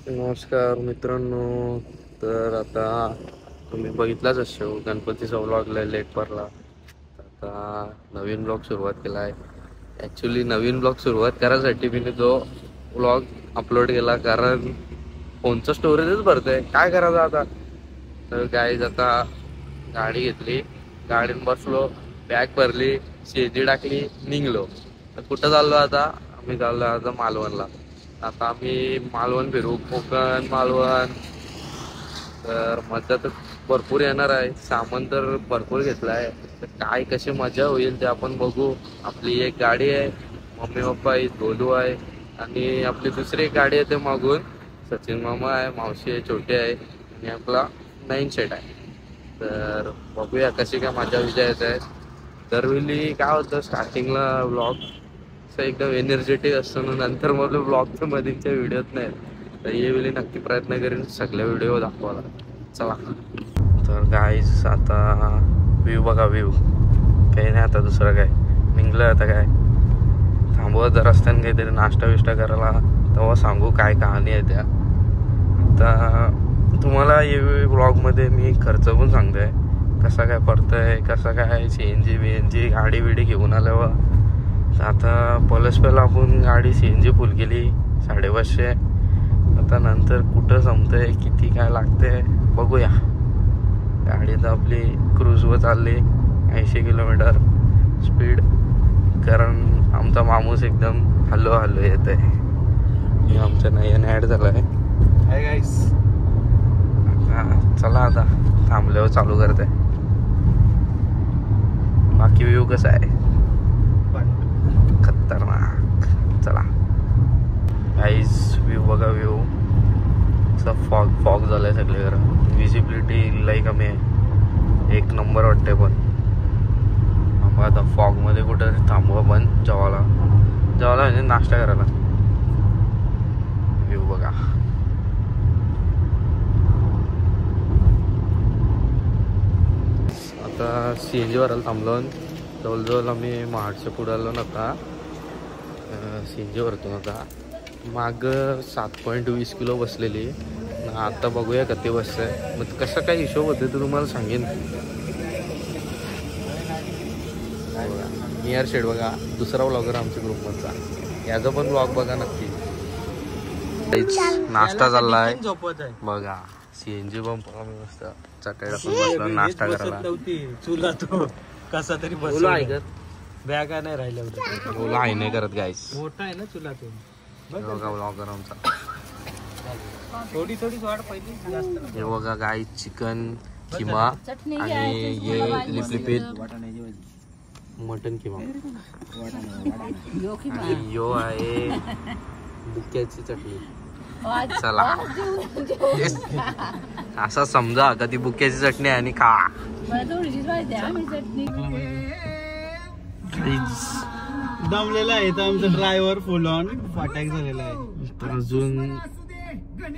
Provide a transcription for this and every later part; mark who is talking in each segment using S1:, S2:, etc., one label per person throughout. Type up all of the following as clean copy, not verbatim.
S1: नमस्कार मित्रांनो. तर आता तुम्ही बघितलाच असो गणपतीचा व्लॉग लेट पडला. आता नवीन ब्लॉग सुरुवात केला आहे. ॲक्च्युली नवीन ब्लॉग सुरुवात करायसाठी मी जो व्लॉग अपलोड केला, कारण फोनचं स्टोरेजच भरतंय. काय करायचं आता? तर गाईज आता गाडी घेतली, गाडीत बसलो, बॅग भरली, शेती टाकली, निघलो. तर कुठं चाललो आता? आम्ही चाललो आता मालवणला. आता आम्ही मालवण फिरू, कोकण मालवण. तर मजा तर भरपूर येणार आहे. सामान तर भरपूर घेतलं आहे. तर काय कशी मजा होईल ते आपण बघू. आपली एक गाडी आहे, मम्मी पप्पा आहे, गोलू आहे, आणि आपली दुसरी एक गाडी आहे ते मागून सचिन मामा आहे, मावशी आहे, छोटे आहे, आणि आपला 9 शेट आहे. तर बघूया कशी काय मजा विजय येत आहे. दरवेळी काय होतं स्टार्टिंगला व्लॉग एकदम एनर्जेटिक असतो ना, नंतर मग ब्लॉगच्या मधीच्या व्हिडिओत नाही. तर येवेळी नक्की प्रयत्न करेन सगळे व्हिडिओ दाखवायला. चला. तर गाईज आता व्ह्यू बघा, व्ह्यू काही नाही. आता दुसरं काय निघलं, आता काय थांबवत जर रस्त्याने काहीतरी नाश्ता विष्टा करायला, तेव्हा सांगू काय कहाणी आहे त्या. आता तुम्हाला ये ब्लॉगमध्ये मी खर्च पण सांगतोय, कसा काय पडतंय, कसा काय CNG BNG गाडी बिडी घेऊन आल्यावर. आता पहिला आपण गाडी CNG फुल केली 550. आता नंतर कुठं जमतंय, किती काय लागतंय बघूया. गाडी तर आपली क्रूजवर चालली 80 किलोमीटर स्पीड, कारण आमचा माणूस एकदम हल्लो येत आहे. आमच्या नयन ॲड झाला आहे. Hi guys. चला आता थांबल्यावर चालू करते. बाकी व्ह्यू कसा आहे? खतरनाक. चला गाईज, व्ह्यू बघा, व्ह्यू फॉग झालाय सगळीकडे. विजिबिलिटी लई कमी आहे, एक नंबर वाटते. पण आता फॉग मध्ये कुठं थांबवा पण जेवायला म्हणजे नाश्ता करायला. व्ह्यू बघा. आता CNG वरायला थांबलो. जवळजवळ आम्ही महाडच्या पुढे आलो ना. आता CNG वरतून आता माग 7.20 किलो बसलेली. आता बघूया किती बसतंय, मग कसं काय हिशोब होते ते तुम्हाला सांगेन. नियर शेड बघा, दुसरा व्लॉगर आमच्या ग्रुपमधचा, याचा पण व्लॉग बघा नक्की. नाश्ता चाललाय बघा. CNG पंप आम्ही मस्त चटाईला पण बसलो नाश्ता करायला.
S2: चुला तो कसा तरी
S1: बोला ऐकत
S2: बॅगा नाही राहिल्या.
S1: बोला आहे नाही करत गाईस.
S2: मोठा आहे ना चुला तो.
S1: बघा व्लॉगर आमचा.
S2: थोडी वाढ पहिली.
S1: हे बघा गाईस, चिकन किमा आणि हे लिपलिपीत मटन किमा, आणि यो आहे बुक्याची चटणी. चला असा समजा कधी बुक्याची चटणी आणि खा.
S2: दमलेला आहे तर आमचा ड्रायव्हर फुल ऑन अटॅक झालेला आहे.
S1: अजून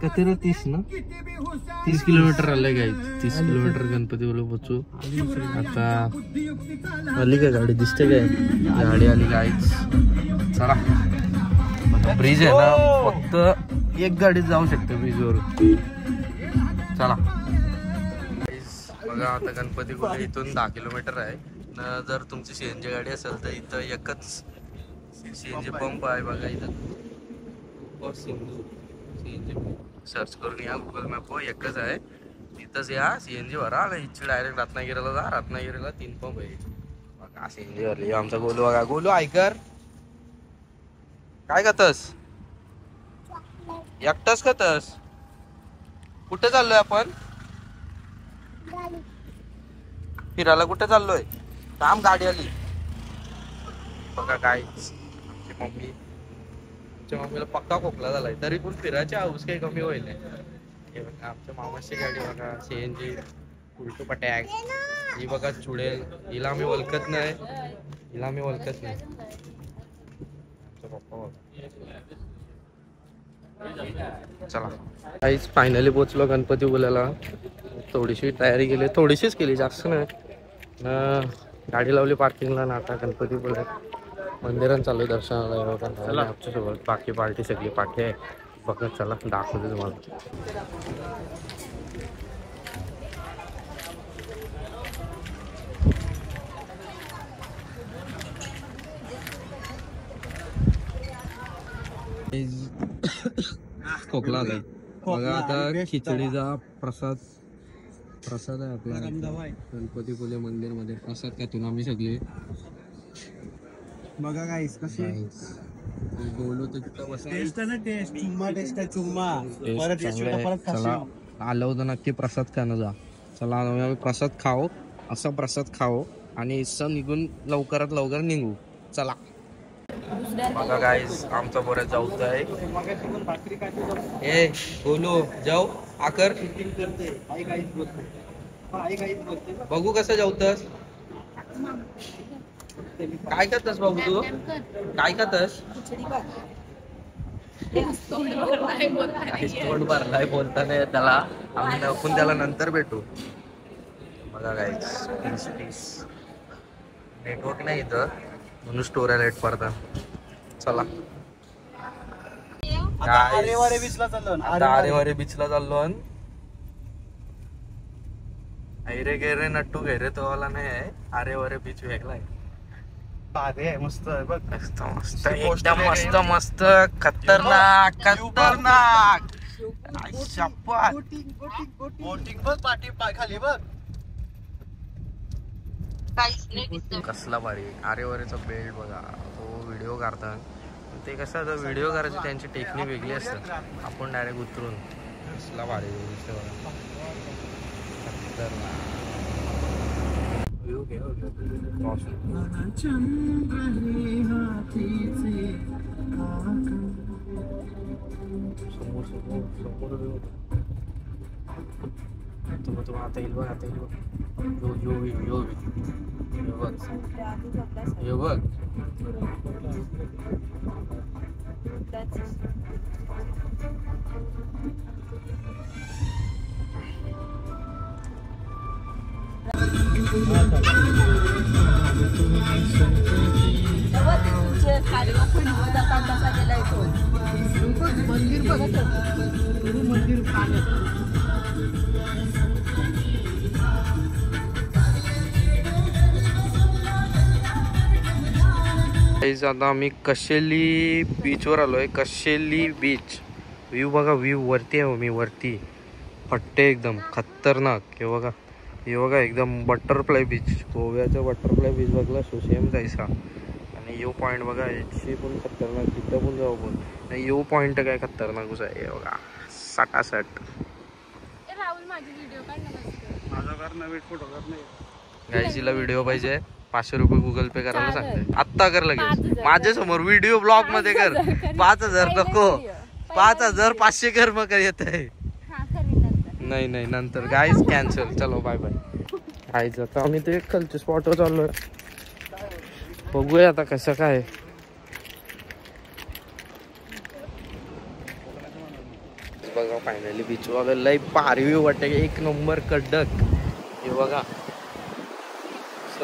S1: किती 30 किलोमीटर आले गाईज. 30 किलोमीटर गणपतीला पोचू. आता आली काय गाडी, दिसते काय गाडी आली गाईज. चला, ब्रिज आहे ना, फक्त एक गाडी जाऊ शकते ब्रिजवर. चला बघा. आता गणपती कुठे इथून 10 किलोमीटर आहे. जर तुमची CNG गाडी असेल तर इथं एकच CNG पंप आहे बघा. इथं CNG सर्च करून या गुगल मॅपवर, एकच आहे. तिथंच या, CNG भरा आणि इथची डायरेक्ट रत्नागिरीला जा. रत्नागिरीला 3 पंप आहे बघा. CNG भरली. आमचा गोलू बघा. गोलू ऐकर, काय करतस? एकटाच करतस? कुठे चाललोय आपण फिरायला? कुठे चाललोय? थांब, गाडी आली बघा. काय आमची मम्मी, आमच्या मम्मीला पक्का खोकला झालाय, तरी पण फिरायची हाऊस काही कमी होईल नाही. हे बघा आमच्या मामाची गाडी बघा, CNG उलटू पटॅक. ही बघा चुडेल, हिला आम्ही ओळखत नाही. आमचा पप्पा बघा. चला काहीच फायनली पोचलो गणपती बोलायला. थोडीशी तयारी केली, थोडीशीच केली, जास्त नाही. गाडी लावली पार्किंगला ना. आता गणपती बोलायला मंदिरात चालू दर्शनाला. आमच्यासोबत बाकी पार्टी सगळी पाठी आहे. बघा चला दाखवते तुम्हाला. खोकला आलाय बघा. आता खिचडीचा प्रसाद आहे आपला गणपतीपुले मंदिर मध्ये. प्रसाद खातून आम्ही सगळे.
S2: बघा गाईस कशी
S1: बोलू तर तिथं बसा.
S2: टेस्ट आहे ना, टेस्ट चुम्मा टेस्ट आहे चुम्मा. परत येशील तर परत
S1: चला
S2: खाशील.
S1: आलं होतं नक्की प्रसाद खाणं जा. चला आम्ही प्रसाद खाओ, असा प्रसाद खाओ आणि असं निघून लवकरात लवकर निघू. चला बघा गाईस आमचा बऱ्याच जाऊत आहे. ए बोलू जाऊ आकर बघू कसं जाऊतस. काय करतस बाबू तू, काय करतस. तोंड भरलाय बोलता नाही त्याला. आम्ही दाखवून त्याला नंतर भेटू. बघा गाईस प्लीज नेटवर्क नाही इथं म्हणून स्टोऱ्या लेट पडतात. चला
S2: अरेवारे बीचला चाललो.
S1: अरेवारे बीचला चाललो. ऐरे गेरे नट्टू गेरे तो वाला नाही आहे. अरेवारे बीच वेगळा आहे.
S2: अरे मस्त आहे बघ.
S1: मस्त मस्त एकदम मस्त मस्त खतरनाक खतरनाक.
S2: बोटिंग बघ पाठी खाली बघ.
S1: कसला भारी अरेवरेचा बेल्ट बघा. तो व्हिडिओ काढतात ते कसं आता व्हिडिओ करायची त्यांची टेक्निक वेगळी असते. आपण डायरेक्ट उतरून कसला भारी बघा. खतरनाक व्ह्यू घे. समोर समोर समोर तो आता येईल बघ. आता येईल बघ. यो यो यो बघ यो बघ. मंदिर बघत मंदिर आता आम्ही कशेली बीचवर आलोय. कशेली बीच व्ह्यू बघा. व्ह्यू वरती आहे मी वरती फट्टे एकदम खतरनाक. हे बघा हे बघा एकदम बटरफ्लाय बीच. गोव्याचा बटरफ्लाय बीच बघला सो सेम जायचा. आणि यो पॉईंट बघा याची पण खतरनाक. तिथं पण जाऊ पण नाही. यो पॉईंट काय खतरनाकच आहे. हे बघा सटासट. गाईजीला व्हिडिओ पाहिजे 500 रुपये गुगल पे करायला सांगते. आत्ता कर लगेच माझ्या समोर व्हिडिओ ब्लॉग मध्ये कर. 5000 नको 5000 500 कर मग येत आहे. नाही नाही नंतर गाईज कॅन्सल. चलो बाय बाय. गाईज आता आम्ही ते खालच्या स्पॉटवर चाललोय. बघूया आता कसं काय. बघा फायनली बीच वर लय भारी व्ह्यू वाटते. एक नंबर कडक. हे बघा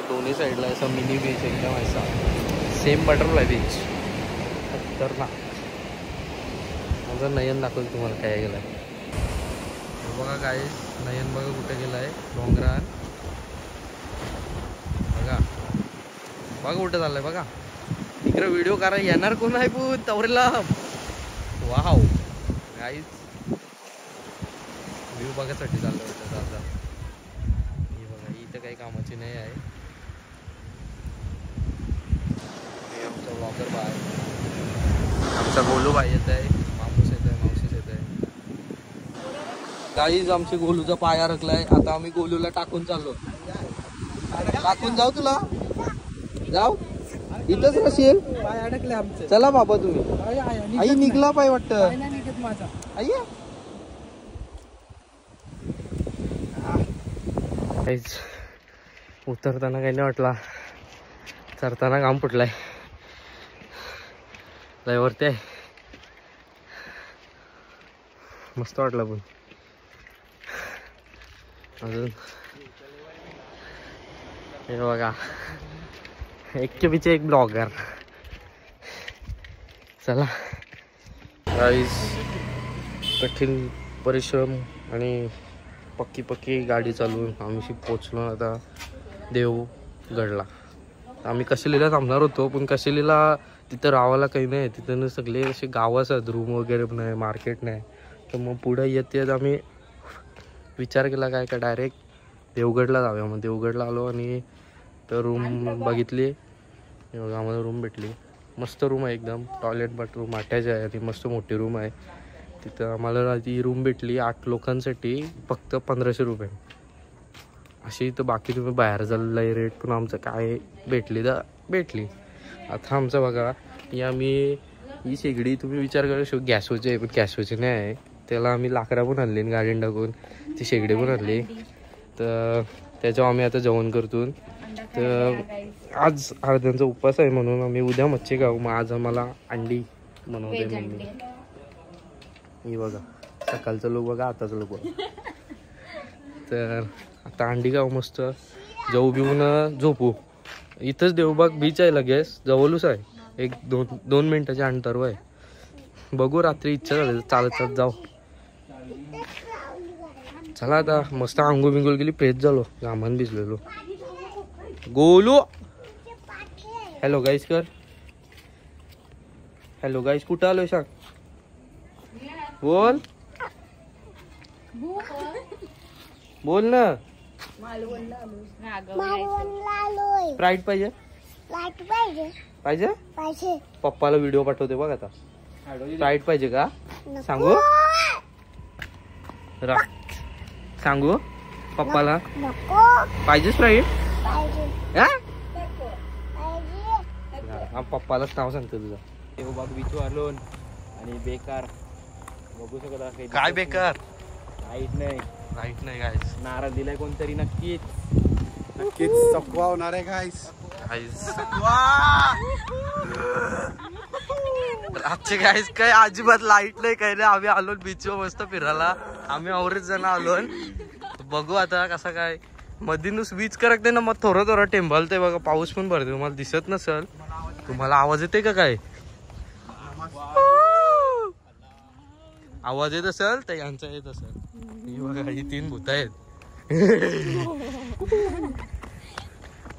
S1: दोन्ही साईडला असं मिनी बीच एकदम असा सेम बटरफ्लाय बीच खतरनाक. माझं नयन दाखवलं तुम्हाला काय गेलाय. बघा काय नयन बघा कुठे गेलाय डोंगरात. बघा बघा कुठे चाललंय बघा. इकडे व्हिडिओ करायला येणार कोण आहे पण तवरेला. वाव गाईज व्ह्यू बघायसाठी चाललं होतं दादा. हे बघा इथं काही कामाची नाही आहे. आमचा ब्लॉगर बाय आमचा गोलू भाई येत आहे. माणूस येत आहे मावशीच येत आहे. गाईज आमचे गोलूचा पाय अडकलाय. आता आम्ही गोलूला टाकून चाललो. टाकून जाऊ तुला जाऊ इथंच रशील. पाय अडकले आमचे. चला बाबा तुम्ही. आई निघला पाय वाटतं. आई उतरताना काही नाही वाटला. चढताना घाम फुटलाय. लय वरती आहे. मस्त वाटलं पण अजून. हे बघा एकच्या पिछे एक ब्लॉगर. चला गाईस कठीण परिश्रम आणि पक्की गाडी चालवून आम्ही पोचलो आता देवगडला. आम्ही कशेलीला थांबणार होतो, पण कशेलीला तिथं राहायला काही नाही. तिथं सगळे असे गावच आहेत, रूम वगैरे नाही, मार्केट नाही. तर मग पुढं येत आम्ही विचार केला काय का डायरेक्ट देवगडला जाऊया. मग देवगडला आलो आणि तर रूम बघितली. आम्हाला रूम भेटली. मस्त रूम आहे एकदम, टॉयलेट बाथरूम अटॅच आहे आणि मस्त मोठी रूम आहे. तिथं आम्हाला ती रूम भेटली 8 लोकांसाठी फक्त 1500 रुपये अशी. तर बाकी तुम्ही बाहेर झालेला आहे रेट, पण आमचं काय भेटली तर भेटली. आता आमचं बघा, ही शेगडी तुम्ही विचार करू शकता गॅसवरची आहे, पण गॅसवरची नाही आहे. त्याला आम्ही लाकडा पण आणली, गाडीन टाकून ती शेगडी पण आणली. तर त्याच्यावर आम्ही आता जेवण करतो. तर आज अर्ध्यांचा उपवास आहे म्हणून आम्ही उद्या मच्छी खाऊ. मग आज आम्हाला अंडी बनवते मम्मी. ही बघा सकाळचं लोक बघा, आताचं लोक बघा. तर आता अंडी खाऊ, मस्त जाऊ बिवून झोपू. इथंच देवबाग बीच आहे, लगेच जवळच आहे, 1-2 मिनिटाच्या अंतरावर आहे. बघू रात्री इच्छा झाली चालत जाऊ. चला आता मस्त आंघोळ बिंगोळ गेली, फ्रेश झालो, घामान भिजलेलो. गोलू हॅलो गाईस कर. हॅलो गाईस कुठं आलोय सांग, बोल बोल ना. स्प्राईट पाहिजे पाहिजे. पप्पाला व्हिडिओ पाठवते बघ आता. स्प्राईट पाहिजे का सांगू, सांगू पप्पाला पाहिजे स्प्राईट. पप्पालाच नाव सांगतो तुझं.
S2: देवबाग बीच आलो आणि बेकार बघू शकता.
S1: काय बेकार,
S2: लाईट नाही
S1: गाईस.
S2: नारळ दिलाय कोणतरी, नक्कीच चकवा होणार आहे गाईस.
S1: आजचे गाईस काय अजिबात लाईट नाही, काही नाही. आम्ही आलो बीचवर मस्त फिरायला. आम्ही औरच जण आलो. बघू आता कसं काय. मध्ये नुस वीज करत ना, मग थोडं टेंबलतंय बघा. पाऊस पण भरते, तुम्हाला दिसत नसेल. तुम्हाला आवाज येते का काय, आवाज येत असेल तर यांचा येत असेल. ही बघा ही 3 भूत आहेत.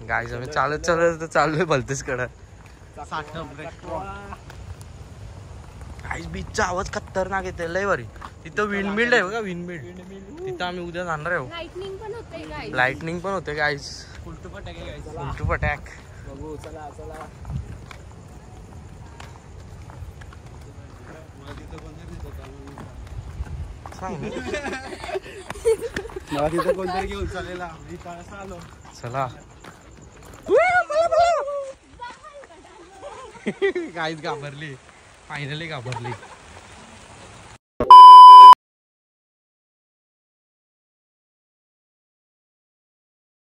S1: गाईस आम्ही चालत चाललोय भलतेच कडे. गाईस बीचचा आवाज खतरनाक येते, लय भारी. तिथं विंडमिल आहे बघा, विंडमिल. तिथं आम्ही उद्या जाणार आहे. लाइटनिंग पण होते गाईस. उलटू पटाक.
S2: बघू चला. मला तिथं कोणतरी घेऊन चालेला आलो.
S1: चला गाईस घाबरली, फायनली घाबरली.